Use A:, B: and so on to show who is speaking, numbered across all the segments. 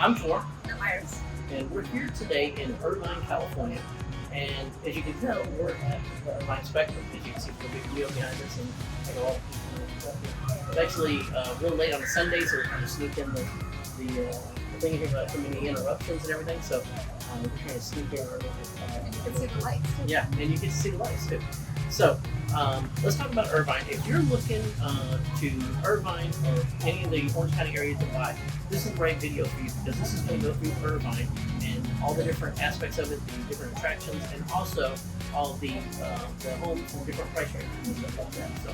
A: I'm Tor,
B: I'm Iris.
A: and we're here today in Irvine, California. And as you can tell, we're at the Irvine Spectrum. As you can see, the big wheel behind us, and like all the people and stuff here. It's actually real late on a Sunday, so we're trying to sneak in the thing here about too many interruptions and everything. So we're trying to sneak in a little bit.
B: And you can see the lights too.
A: Yeah, and you get to see the lights too. So let's talk about Irvine. If you're looking to Irvine or any of the Orange County areas to buy, this is the right video for you because this is going to go through Irvine and all the different aspects of it, the different attractions, and also all the homes and different price ranges and stuff like that. So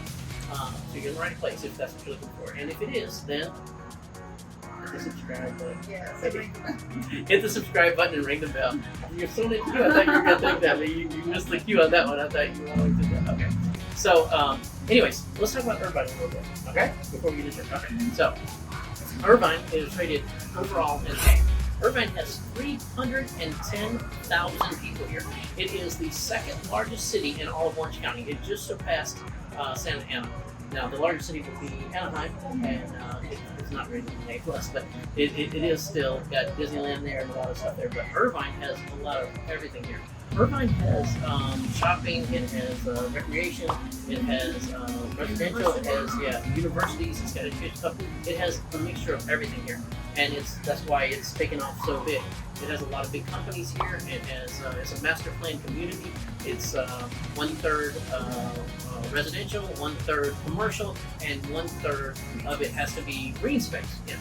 A: you're in the right place if that's what you're looking for. And if it is, then hit the subscribe button.
B: Yeah,
A: Hit the subscribe button and ring the bell. You're so into cue. I thought you were going to think that, but you missed the cue on that one. I thought you always did that. Okay. So, anyways, let's talk about Irvine a little bit, okay? Before we get into it. Okay. So, Irvine is rated overall in A. Irvine has 310,000 people here. It is the second largest city in all of Orange County. It just surpassed Santa Ana. Now, the largest city would be Anaheim, and it's not rated an A+, but it is still got Disneyland there and a lot of stuff there. But Irvine has a lot of everything here. Irvine has shopping, it has recreation, it has residential, it has universities, it's got education stuff. It has a mixture of everything here, and that's why it's taken off so big. It has a lot of big companies here. It has it's a master plan community. It's 1/3 residential, 1/3 commercial, and 1/3 of it has to be green space. Yeah.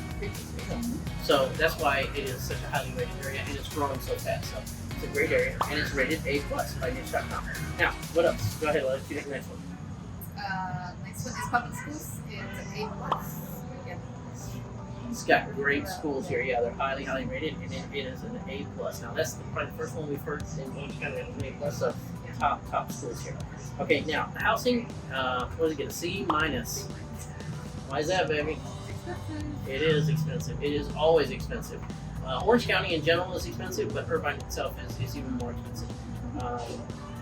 A: So that's why it is such a highly rated area, and it's growing so fast. So it's a great area, and it's rated A+ by niche.com. Now, what else? Go ahead, let's do the next one.
B: Next one is public schools. It's an A+. Yeah.
A: It's got great schools here. Yeah, they're highly, highly rated, and it is an A+. Now, that's probably the first one we've heard in Orange County of an A+. So top schools here. Okay, now housing. What does it get? A C-. Why is that, baby? It is expensive. It is always expensive. Orange County in general is expensive, but Irvine itself is even more expensive.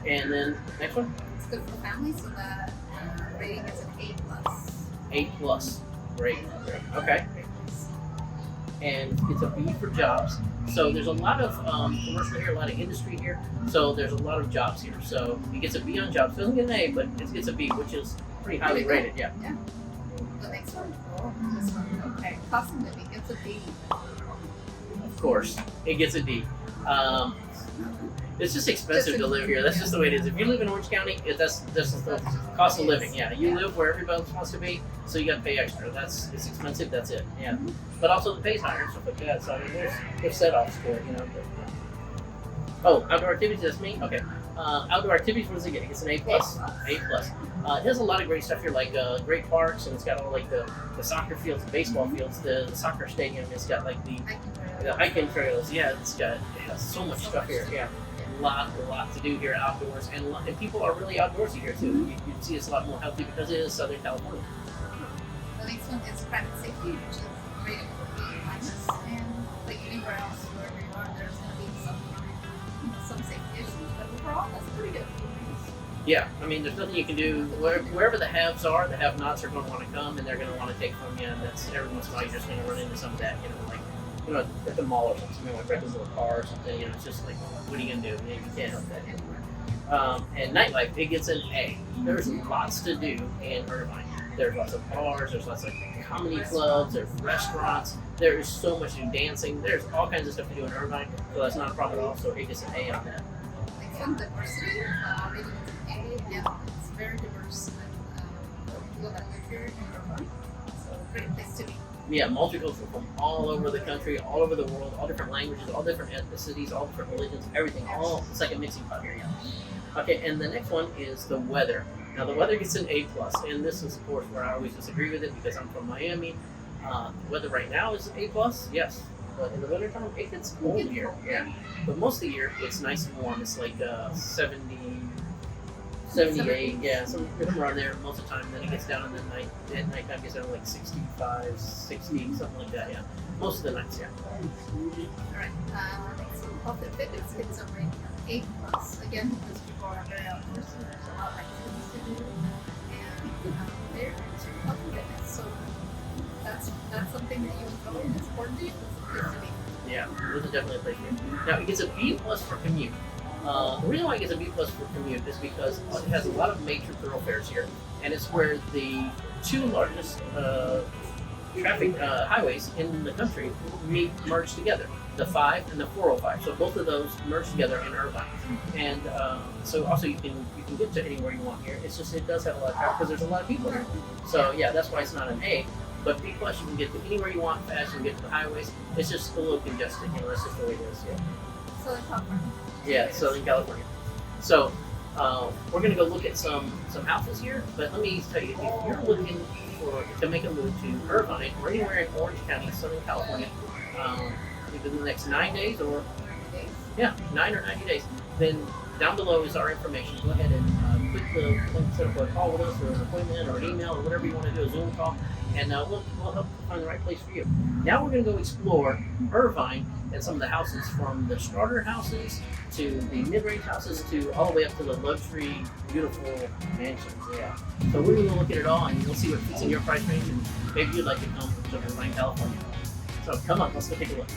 A: And then next one.
B: It's good for families, so the rating is an A+.
A: A+. Great. Okay. And it's a B for jobs. So there's a lot of commercial here, a lot of industry here. So there's a lot of jobs here. So it gets a B on jobs. Doesn't get an A, but it gets a B, which is pretty highly rated. Yeah.
B: The next one. Oh, this one. Okay. Cost of living gets a D.
A: Of course, it gets a D. It's just expensive to live here. That's just the way it is. If you live in Orange County, that's the cost of living. Yeah, you live where everybody else wants to be, so you got to pay extra. It's expensive. That's it. Yeah, but also the pay's higher and stuff like that. So I mean, there's set-offs to it, you know. But, oh, outdoor activities. That's me. Okay. Outdoor activities. What does it get? It gets an A+. A+. It has a lot of great stuff here, like great parks, and it's got all like the soccer fields, the baseball fields, the soccer stadium. It's got like the hiking trails. Yeah, it has so much stuff here. Yeah. A lot to do here outdoors, and people are really outdoorsy here too. You see it's a lot more healthy because it is Southern California.
B: The next one is private safety, which is rated for B-, and like anywhere else wherever you are, there's going to be some safety issues, but overall, that's pretty good.
A: Yeah, I mean, there's nothing you can do. Wherever the haves are, the have-nots are going to want to come, and they're going to want to take from you, and that's every once in a while you're just going to run into some of that, at the mall or something, like break into a car or something, it's just like, what are you going to do? You can't help that anymore. And nightlife, it gets an A. There's lots to do in Irvine. There's lots of bars, there's lots of comedy clubs, there's restaurants, there is so much to do, dancing, there's all kinds of stuff to do in Irvine, so that's not a problem at all, so it gets an A on that.
B: Next one, diversity, rating is an A. Yeah, it's very diverse, and people that live here in Irvine, so great place to be.
A: Yeah, multicultural from all over the country, all over the world, all different languages, all different ethnicities, all different religions, everything. It's like a mixing pot here, yeah. Okay, and the next one is the weather. Now the weather gets an A+, and this is of course where I always disagree with it because I'm from Miami. The weather right now is A+, yes, but in the wintertime it gets cold here, yeah. But most of the year it's nice and warm. It's like 70, 78, yeah, somewhere around there most of the time. Then it gets down in the night. At nighttime it gets down to like 65, 60, something like that. Yeah, most of the nights. Yeah.
B: All right. Next one, health and fitness gets a rating of A+. Again, because people are very outdoorsy. There's a lot of activities to do, and they're into health and fitness. So that's something that you enjoy and it's important to you. It's good to be.
A: Yeah, this is definitely a place for you. Now, it gets a B plus for commute. The reason why it gets a B plus for commute is because it has a lot of major thoroughfares here, and it's where the two largest traffic highways in the country merge together. The 5 and the 405. So both of those merge together in Irvine, and so also you can get to anywhere you want here. It's just it does have a lot of traffic because there's a lot of people here. So yeah, that's why it's not an A. But B plus, you can get to anywhere you want fast. You can get to the highways. It's just a little congested. That's just the way it is. Yeah.
B: Southern California.
A: Yeah, Southern California. So we're gonna go look at some houses here. But let me tell you, if you're looking to make a move to Irvine or anywhere in Orange County, Southern California, within the next 9 days or 9 or 90 days, then down below is our information. Go ahead and click the link to set up a call with us or an appointment or an email or whatever you want to do, a Zoom call, and we'll help you find the right place for you. Now we're going to go explore Irvine and some of the houses, from the starter houses to the mid-range houses to all the way up to the luxury, beautiful mansions. Yeah. So we're going to look at it all, and we'll see what fits in your price range, and maybe you'd like to come to Irvine, California. So come on, let's go take a look.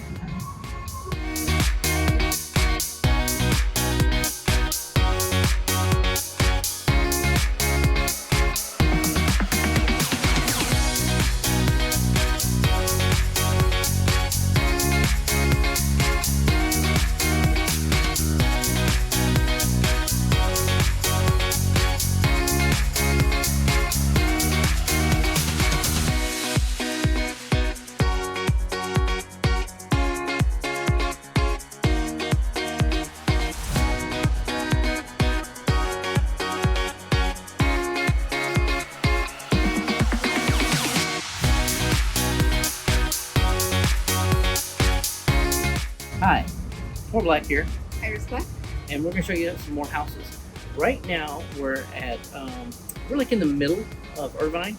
A: Hi, we're Black here,
B: Iris Black.
A: and we're going to show you some more houses. Right now, we're at we're like in the middle of Irvine,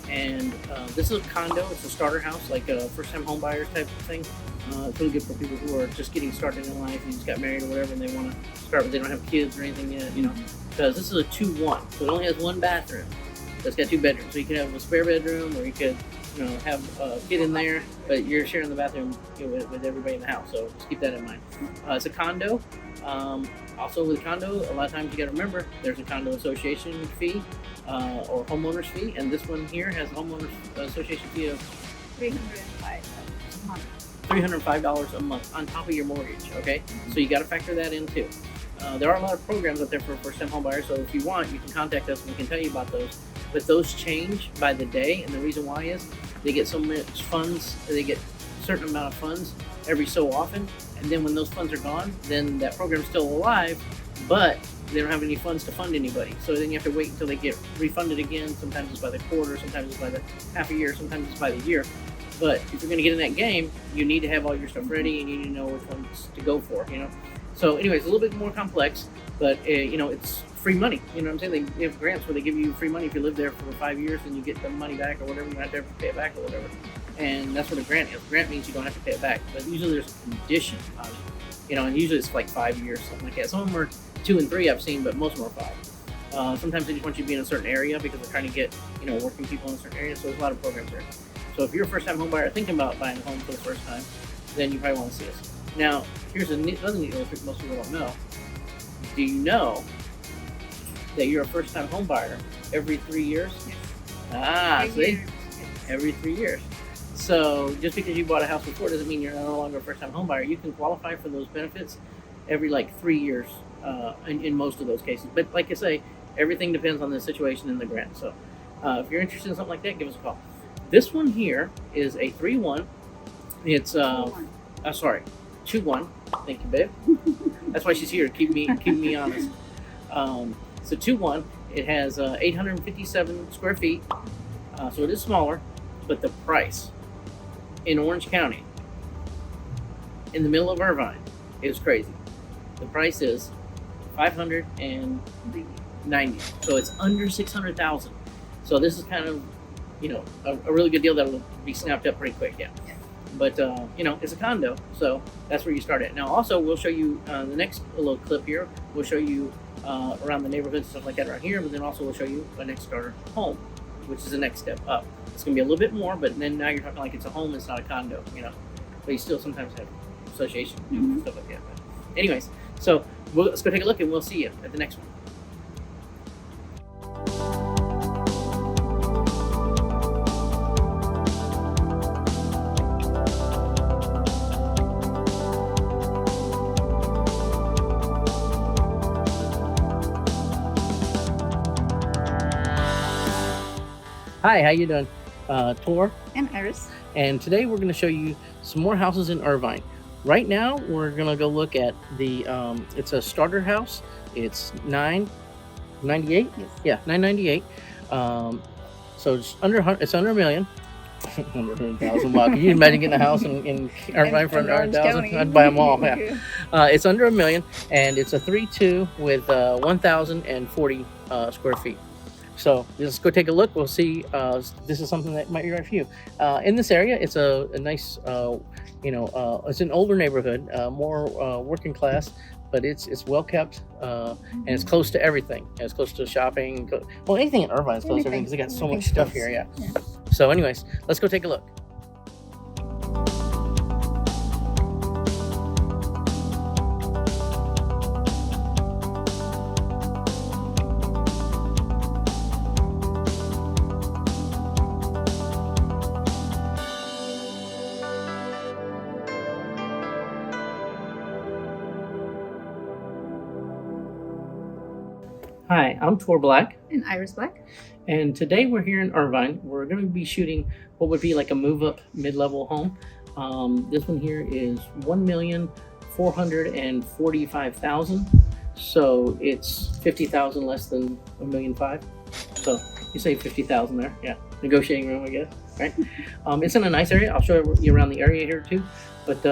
A: and this is a condo. It's a starter house, like a first-time home buyers type of thing. It's really good for people who are just getting started in life and just got married or whatever, and they want to start, but they don't have kids or anything yet, Because this is a 2-1, so it only has one bathroom. So it's got 2 bedrooms, so you could have a spare bedroom, or you could have a kid in there, but you're sharing the bathroom with everybody in the house. So just keep that in mind. It's a condo. Also with a condo, a lot of times you got to remember there's a condo association fee or homeowners fee, and this one here has a homeowners association fee of $305 a month on top of your mortgage. Okay, so you got to factor that in too. There are a lot of programs out there for first-time home buyers, so if you want, you can contact us and we can tell you about those. But those change by the day, and the reason why is they get so much funds, they get a certain amount of funds every so often, and then when those funds are gone, then that program's still alive, but they don't have any funds to fund anybody. So then you have to wait until they get refunded again. Sometimes it's by the quarter, sometimes it's by the half a year, sometimes it's by the year. But if you're going to get in that game, you need to have all your stuff ready, and you need to know which ones to go for, So anyways, a little bit more complex, but it's free money. You know what I'm saying? They have grants where they give you free money if you live there for 5 years, and you get the money back or whatever. You don't have to ever pay it back or whatever. And that's what a grant is. Grant means you don't have to pay it back, but usually there's a condition on it. And usually it's like 5 years, something like that. Some of them are 2 and 3 I've seen, but most of them are 5. Sometimes they just want you to be in a certain area because they're trying to get working people in a certain area. So there's a lot of programs there. So if you're a first-time home buyer thinking about buying a home for the first time, then you probably want to see us. Now, here's another neat little trick most people don't know. Do you know that you're a first-time home buyer every 3 years?
B: Yes.
A: See? Every 3 years. So just because you bought a house before doesn't mean you're no longer a first-time home buyer. You can qualify for those benefits every 3 years in most of those cases. But like I say, everything depends on the situation and the grant. So if you're interested in something like that, give us a call. This one here is a 3-1. It's 2-1. Thank you, babe. That's why she's here to keep me honest. It's a 2-1. It has 857 square feet, so it is smaller. But the price in Orange County, in the middle of Irvine, is crazy. The price is $590. So it's under $600,000. So this is kind of a really good deal that will be snapped up pretty quick. Yeah. But it's a condo, so that's where you start at. Now, also, we'll show you the next little clip here. We'll show you around the neighborhood and stuff like that right here, but then also we'll show you a next starter home, which is the next step up. It's gonna be a little bit more, but then now you're talking like it's a home, it's not a condo, But you still sometimes have association, stuff like that. But anyways, so let's go take a look, and we'll see you at the next one. Hi, how you doing? Tor
B: And Iris.
A: and today we're going to show you some more houses in Irvine. Right now we're going to go look at the it's a starter house. It's $998.
B: Yes.
A: Yeah, $998. So it's under $1 million. Under 100,000. Wow, can you imagine getting a house in Irvine for under 100,000? I'd buy them all. Yeah. It's under $1 million, and it's a 3-2 with 1,040 square feet. So let's go take a look. We'll see. This is something that might be right for you. In this area, it's a nice, it's an older neighborhood, more working class, but it's well kept, and it's close to everything. It's close to shopping. Well, anything in Irvine is close to everything because they got so much stuff here. Yeah. So, anyways, let's go take a look. Hi, I'm Tor Black,
B: And Iris Black.
A: and today we're here in Irvine. We're going to be shooting what would be like a move-up mid-level home. This one here is $1,445,000, so it's $50,000 less than $1.5 million. So you save $50,000 there. Yeah, negotiating room, I guess. Right? It's in a nice area. I'll show you around the area here too. But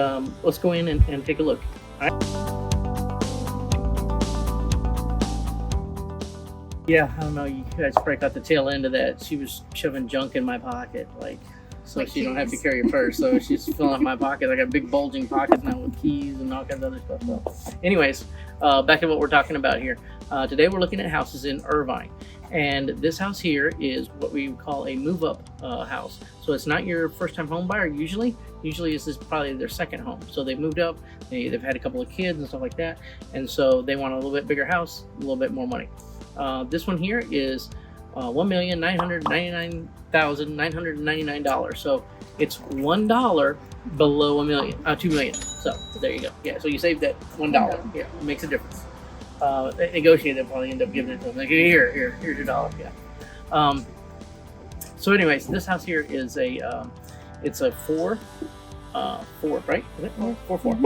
A: let's go in and take a look. All right. Yeah, I don't know. You guys probably caught the tail end of that. She was shoving junk in my pocket, so
B: Like
A: she don't have to
B: keys.
A: carry a purse. So she's filling up my pocket. I got big bulging pockets now with keys and all kinds of other stuff. So, anyways, back to what we're talking about here. Today we're looking at houses in Irvine, and this house here is what we call a move-up house. So it's not your first-time home buyer. Usually this is probably their second home. So they moved up. They've had a couple of kids and stuff like that, and so they want a little bit bigger house, a little bit more money. This one here is $1,999,999. So it's $1 below $2 million. So there you go. Yeah. So you saved that $1. Yeah, it makes a difference. They negotiate, they'll probably end up giving it to them. Like, here's your dollar. Yeah. So anyways, this house here is it's a 4, right? Is it 4?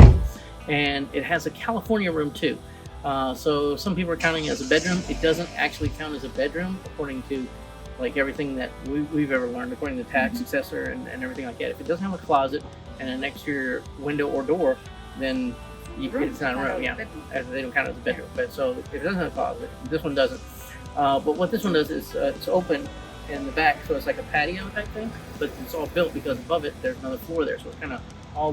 A: And it has a California room too. So some people are counting it as a bedroom. It doesn't actually count as a bedroom according to like everything that we've ever learned, according to tax assessor and everything like that. If it doesn't have a closet and an exterior window or door, then it's not a room. Yeah, they don't count it as a bedroom. But so if it doesn't have a closet, this one doesn't. But what this one does is it's open in the back, so it's like a patio type thing, but it's all built because above it there's another floor there, so it's kind of all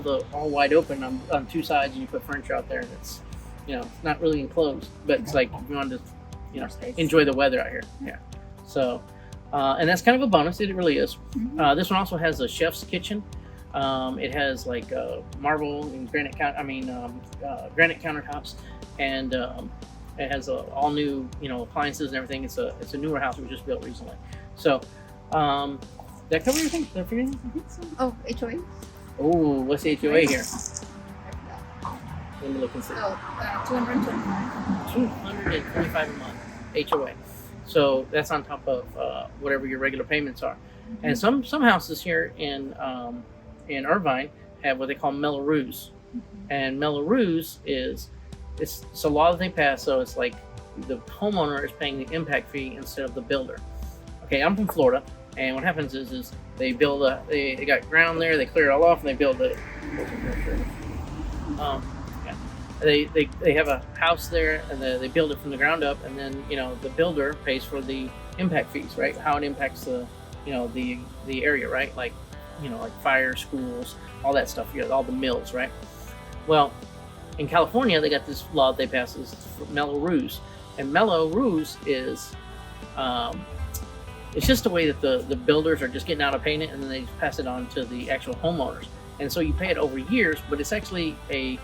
A: wide open on two sides, and you put furniture out there, and it's it's not really enclosed, but it's like if you wanted to enjoy the weather out here. Yeah. So and that's kind of a bonus. It really is. This one also has a chef's kitchen. It has like marble and granite granite countertops, and it has all new appliances and everything. It's a newer house we just built recently. So that cover everything? Did I forget anything?
B: Oh, HOA?
A: Oh, what's the HOA here? Let me look and see.
B: Oh, $225.
A: $225 a month HOA. So that's on top of whatever your regular payments are. And some houses here in Irvine have what they call Melrose. And Melrose it's a law that they pass, so it's like the homeowner is paying the impact fee instead of the builder. Okay, I'm from Florida, and what happens is they build they got ground there, they clear it all off, and they build they have a house there, and they build it from the ground up, and then the builder pays for the impact fees, right? How it impacts the the area, right? Like like fire, schools, all that stuff. All the mills, right? Well, in California, they got this law that they pass is Melrose, and Melrose is it's just a way that the builders are just getting out of paying it, and then they just pass it on to the actual homeowners. and so you pay it over years, but it's actually a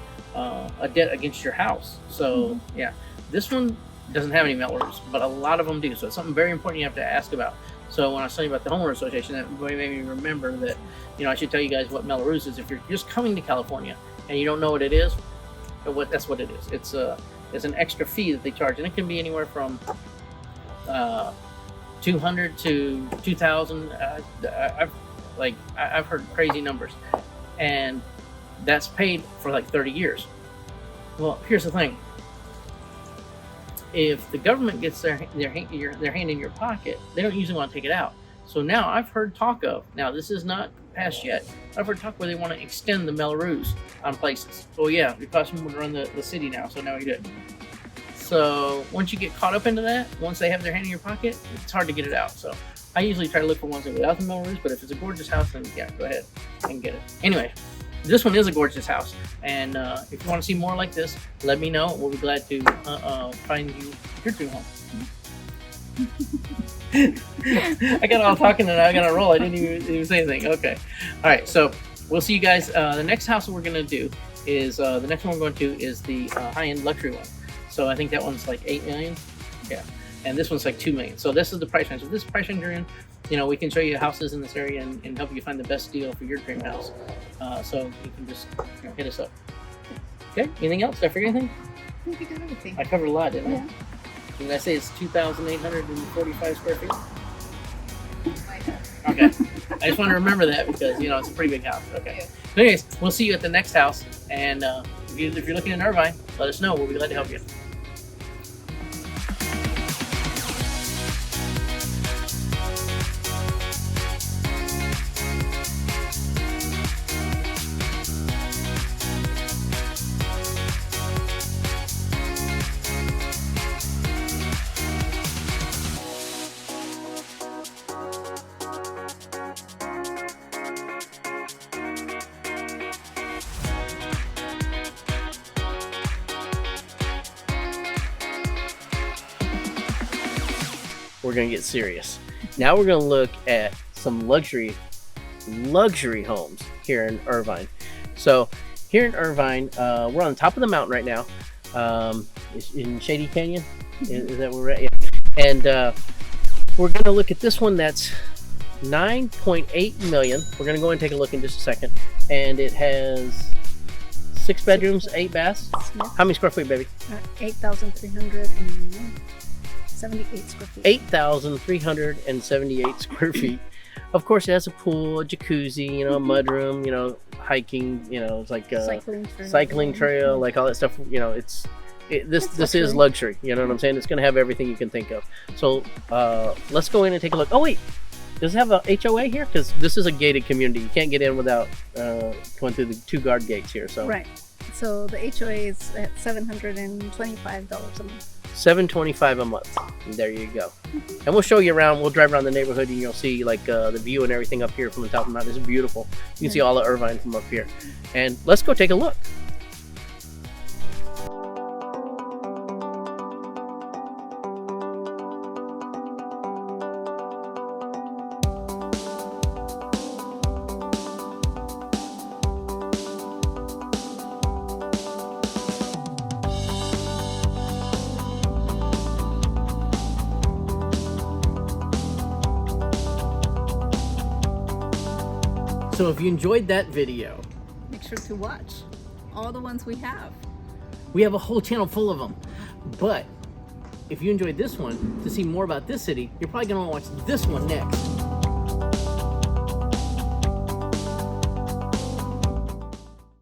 A: debt against your house. So yeah, this one doesn't have any Melrose, but a lot of them do. So it's something very important you have to ask about. So when I was telling you about the homeowner association, that made me remember that, you know, I should tell you guys what Melrose is. If you're just coming to California and you don't know what it is, that's what it is. It's an extra fee that they charge, and it can be anywhere from $200 to $2,000. I've heard crazy numbers, and that's paid for like 30 years. Well, here's the thing. If the government gets their hand in your pocket, they don't usually want to take it out. So now I've heard talk of, now this is not passed yet, I've heard talk where they want to extend the Melrose on places. So yeah, it costs more to run the city now, so now we do it. So once you get caught up into that, once they have their hand in your pocket, it's hard to get it out. So I usually try to look for ones without the Melrose, but if it's a gorgeous house, then yeah, go ahead and get it. Anyway, this one is a gorgeous house, and if you want to see more like this, let me know. We'll be glad to find you your dream home. I got all talking and I got to roll. I didn't even say anything. Okay. All right. So we'll see you guys. The next house we're going to do is the next one we're going to is the high-end luxury one. So I think that one's like $8 million. Yeah. And this one's like $2 million. So this is the price range. So this price range you're in, you know, we can show you houses in this area and help you find the best deal for your dream house. So you can just hit us up. Okay. Anything else? Did I forget anything?
B: I think you got everything.
A: I covered a lot, didn't
B: Yeah.
A: I? Did I say it's 2,845 square feet?
B: Might have.
A: Okay. I just want to remember that because, you know, it's a pretty big house. Okay.
B: Yeah.
A: So anyways, we'll see you at the next house. And if you're looking in Irvine, let us know. We'll be glad to help you. We're gonna get serious. Now we're gonna look at some luxury homes here in Irvine. So here in Irvine, we're on the top of the mountain right now, in Shady Canyon. Is that where we're at? Yeah. And we're gonna look at this one that's 9.8 million. We're gonna go and take a look in just a second. And it has 6 bedrooms, 8 baths.
C: Yeah.
A: How many square feet, baby?
C: 8,378 square feet.
A: 8,378 square feet. Of course, it has a pool, a jacuzzi, you know, a mudroom, you know, hiking, you know, it's like a cycling trail, like all that stuff. You know, this is luxury. You know what I'm saying? It's going to have everything you can think of. So let's go in and take a look. Oh wait, does it have a HOA here? Because this is a gated community. You can't get in without going through the 2 guard gates here. So
C: Right. So the HOA is at $725 a month.
A: $725 a month. And there you go. And we'll show you around. We'll drive around the neighborhood and you'll see like the view and everything up here from the top of the mountain. It's beautiful. You can see all of Irvine from up here. And let's go take a look. So if you enjoyed that video,
C: Make sure to watch all the ones we have.
A: we have a whole channel full of them. But if you enjoyed this one, to see more about this city, you're probably going to want to watch this one next.